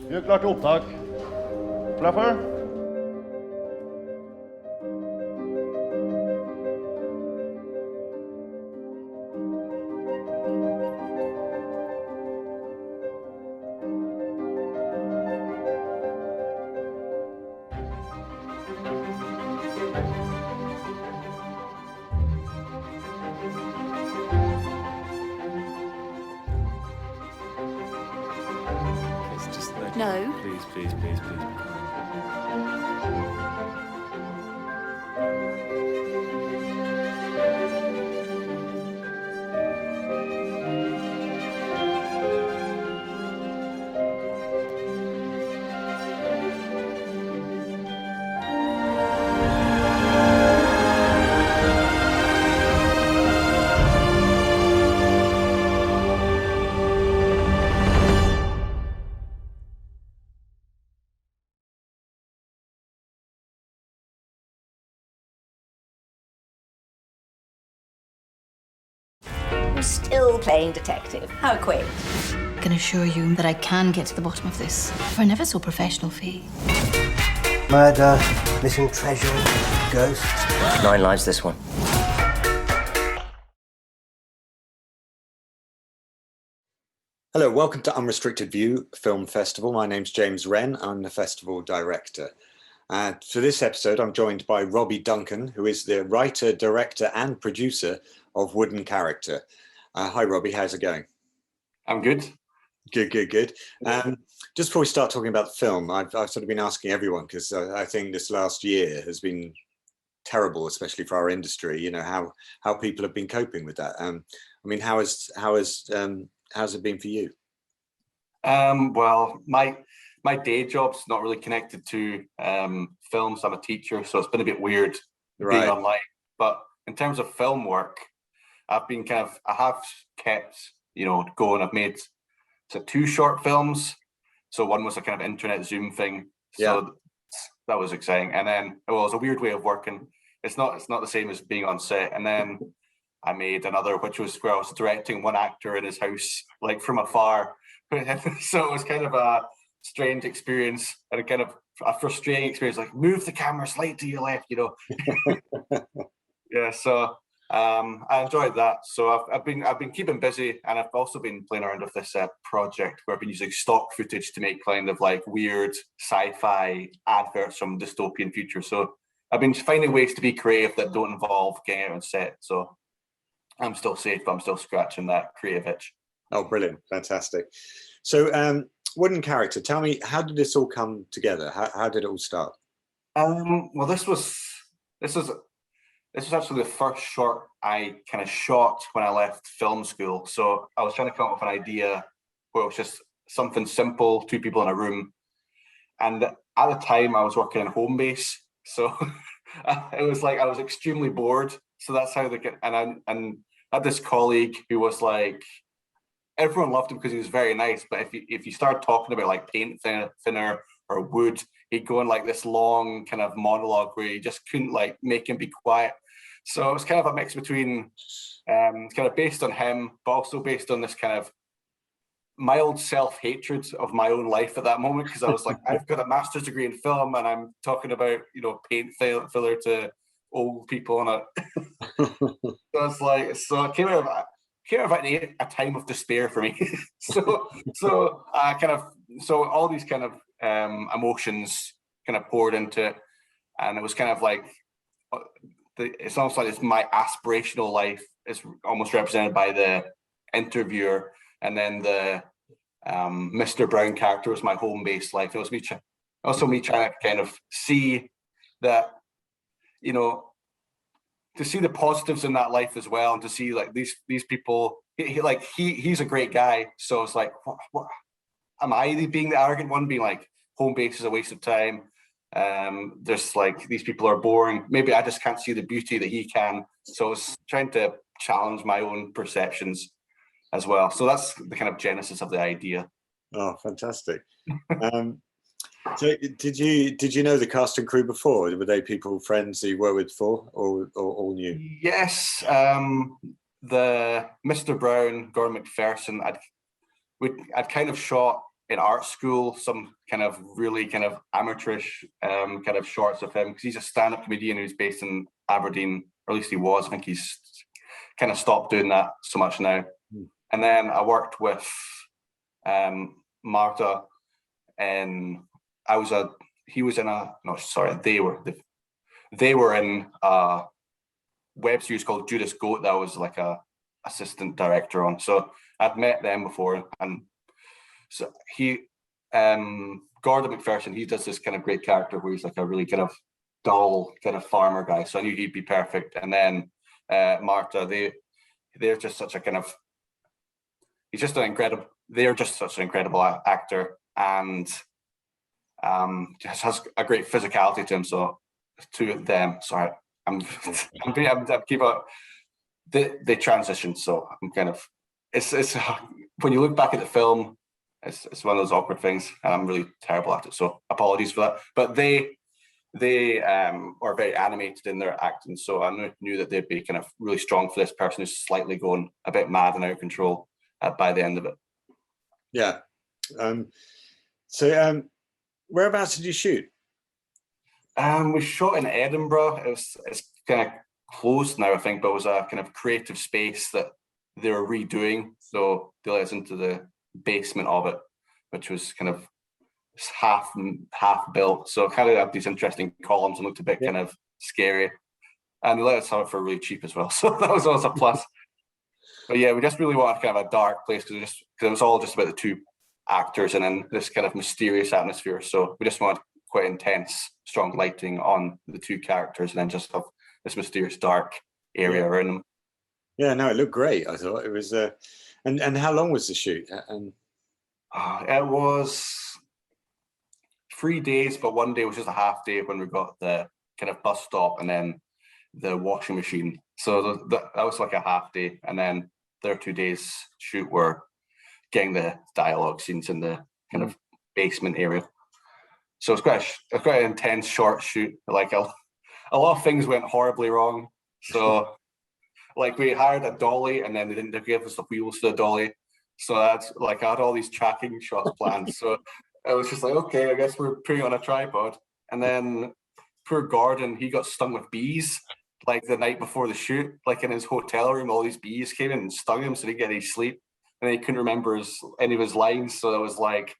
Gjør klart til opptak. Klaffer? No. Please, please, please, please. You're still playing detective. How quick? I can assure you that I can get to the bottom of this for a never so professional fee. Murder, missing treasure, ghosts. 9 lives, this one. Hello, welcome to Unrestricted View Film Festival. My name's James Wren. I'm the festival director. For this episode, I'm joined by Robbie Duncan, who is the writer, director, and producer of Wooden Character. Hi, Robbie. How's it going? I'm good. Good. Just before we start talking about the film, I've sort of been asking everyone, because I think this last year has been terrible, especially for our industry. You know how people have been coping with that. I mean, how's it been for you? Well, my day job's not really connected to films. I'm a teacher, so it's been a bit weird being online. But in terms of film work, I have kept, going. I've made 2 short films. So one was a kind of internet Zoom thing. So that was exciting. And then, well, it's a weird way of working. It's not the same as being on set. And then I made another, which was where I was directing one actor in his house, like from afar. So it was kind of a strange experience and a kind of a frustrating experience, like move the camera slightly to your left, Yeah, so I enjoyed that. So I've been keeping busy, and I've also been playing around with this project where I've been using stock footage to make kind of like weird sci-fi adverts from dystopian future. So I've been finding ways to be creative that don't involve getting out on set. So I'm still safe, but I'm still scratching that creative itch. Oh, brilliant. Fantastic. So Wooden Character, tell me, how did this all come together? How did it all start? Well, this was actually the first short I kind of shot when I left film school. So I was trying to come up with an idea where it was just something simple, 2 people in a room. And at the time I was working in home base. So it was like I was extremely bored. So that's how and I had this colleague who was like, everyone loved him because he was very nice. But if you start talking about like paint thinner or wood, he'd go in like this long kind of monologue where you just couldn't like make him be quiet. So it was kind of a mix between kind of based on him, but also based on this kind of mild self-hatred of my own life at that moment, because I was like, I've got a master's degree in film and I'm talking about, paint filler to old people and it came out of a time of despair for me. so all these kind of emotions kind of poured into it, and it was kind of like it's almost like it's my aspirational life is almost represented by the interviewer, and then the Mr. Brown character was my home-based life. It was me trying to kind of see that, to see the positives in that life as well, and to see like these people. He's a great guy. So it's like, what am I being the arrogant one, being like home base is a waste of time? There's like these people are boring. Maybe I just can't see the beauty that he can. So I was trying to challenge my own perceptions as well. So that's the kind of genesis of the idea. Oh, fantastic. So did you know the cast and crew before? Were they people, friends that you were with before, or all new? Yes. The Mr. Brown, Gordon McPherson, I'd kind of shot in art school some kind of really kind of amateurish kind of shorts of him, because he's a stand-up comedian who's based in Aberdeen, or at least he was. I think he's kind of stopped doing that so much now. And then I worked with Marta, and they were in a web series called Judas Goat that I was like a assistant director on. So I'd met them before, and so Gordon McPherson, he does this kind of great character where he's like a really kind of dull kind of farmer guy. So I knew he'd be perfect. And then Marta, they're just such a kind of, they're just such an incredible actor, and just has a great physicality to him. So to them, sorry, I'm keep up. They transitioned, so I'm kind of, it's when you look back at the film, it's one of those awkward things, and I'm really terrible at it. So apologies for that. But they are very animated in their acting, so I knew that they'd be kind of really strong for this person who's slightly going a bit mad and out of control by the end of it. Yeah. So whereabouts did you shoot? We shot in Edinburgh. It's kind of closed now, I think, but it was a kind of creative space that they were redoing. So they let us into the basement of it, which was kind of half built. So it kind of had these interesting columns and looked a bit kind of scary. And they let us have it for really cheap as well. So that was always a plus. But yeah, we just really wanted kind of a dark place because it was all just about the two actors and then this kind of mysterious atmosphere. So we just wanted quite intense, strong lighting on the two characters and then just have this mysterious dark area around them. Yeah, no, it looked great. I thought it was. And how long was the shoot? And it was 3 days, but one day was just a half day when we got the kind of bus stop and then the washing machine. So that was like a half day, and then their 2 days shoot were getting the dialogue scenes in the kind of basement area. So it's quite an intense short shoot. Like a lot of things went horribly wrong. So like we hired a dolly and then they didn't give us the wheels to the dolly. So that's like I had all these tracking shots planned. So it was just like, okay, I guess we're putting on a tripod. And then poor Gordon, he got stung with bees like the night before the shoot, like in his hotel room, all these bees came in and stung him so he didn't get any sleep. And he couldn't remember any of his lines. So it was like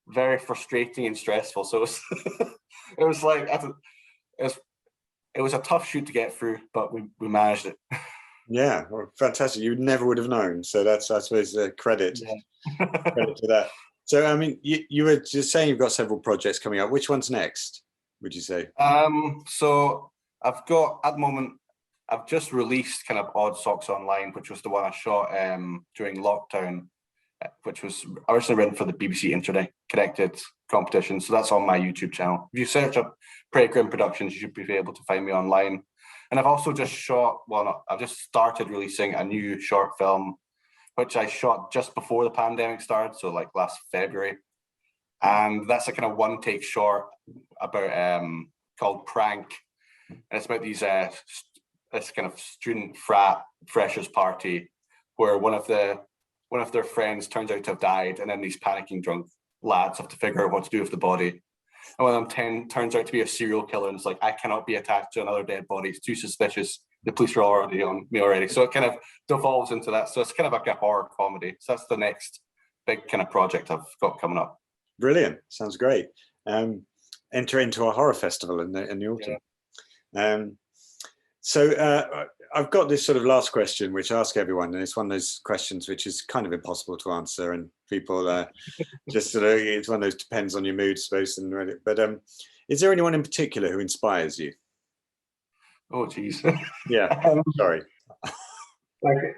very frustrating and stressful. So it was like, it was a tough shoot to get through, but we managed it. Yeah, well, fantastic. You never would have known. So that's, I suppose, credit credit to that. So, I mean, you were just saying you've got several projects coming up. Which one's next, would you say? So I've got, at the moment, I've just released kind of Odd Socks Online, which was the one I shot during lockdown, which was originally written for the BBC Internet Connected competition. So that's on my YouTube channel. If you search up Pretty Grim Productions, you should be able to find me online. And I've also just shot, I've just started releasing a new short film, which I shot just before the pandemic started, so like last February. And that's a kind of one-take short about called Prank. And it's about these this kind of student frat freshers party where one of their friends turns out to have died, and then these panicking drunk lads have to figure out what to do with the body. And one of them turns out to be a serial killer, and it's like, I cannot be attached to another dead body. It's too suspicious. The police are already on me already. So it kind of devolves into that. So it's kind of like a horror comedy. So that's the next big kind of project I've got coming up. Brilliant. Sounds great. Enter into a horror festival in the autumn. Yeah. So I've got this sort of last question, which I ask everyone, and it's one of those questions which is kind of impossible to answer, and people just sort of, it's one of those depends on your mood, I suppose. But is there anyone in particular who inspires you? Oh, geez. Yeah, sorry. Like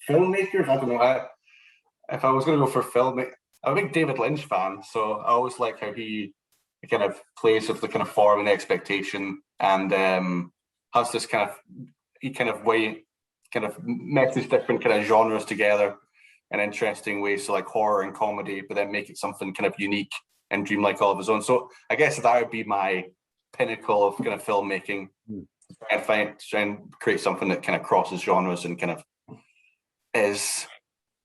filmmakers, I don't know. If I was going to go for filmmaker, I'm a big David Lynch fan, so I always like how he kind of plays with the kind of form and expectation, and has this kind of way, kind of meshes different kind of genres together in interesting ways, so like horror and comedy, but then make it something kind of unique and dreamlike all of his own. So I guess that would be my pinnacle of kind of filmmaking. Try and create something that kind of crosses genres and kind of is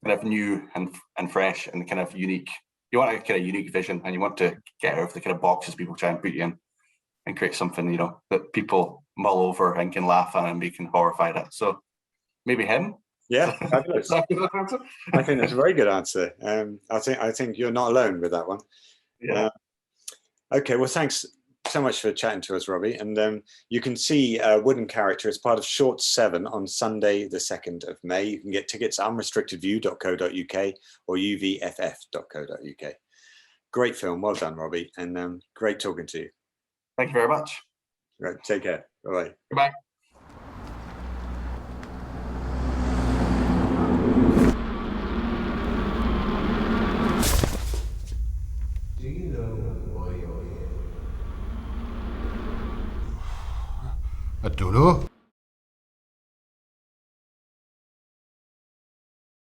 kind of new and fresh and kind of unique. You want a kind of unique vision, and you want to get out of the kind of boxes people try and put you in, and create something, you know, that people mull over and can laugh at and be horrified at. So maybe him. Yeah, fabulous. I think that's a very good answer. I think you're not alone with that one. Yeah. Okay, well, thanks so much for chatting to us, Robbie. And you can see Wooden Character as part of Short 7 on Sunday, the 2nd of May. You can get tickets at unrestrictedview.co.uk or uvff.co.uk. Great film. Well done, Robbie. And great talking to you. Thank you very much. Right, take care. Bye-bye. Goodbye. Do you know why you're here? I don't know.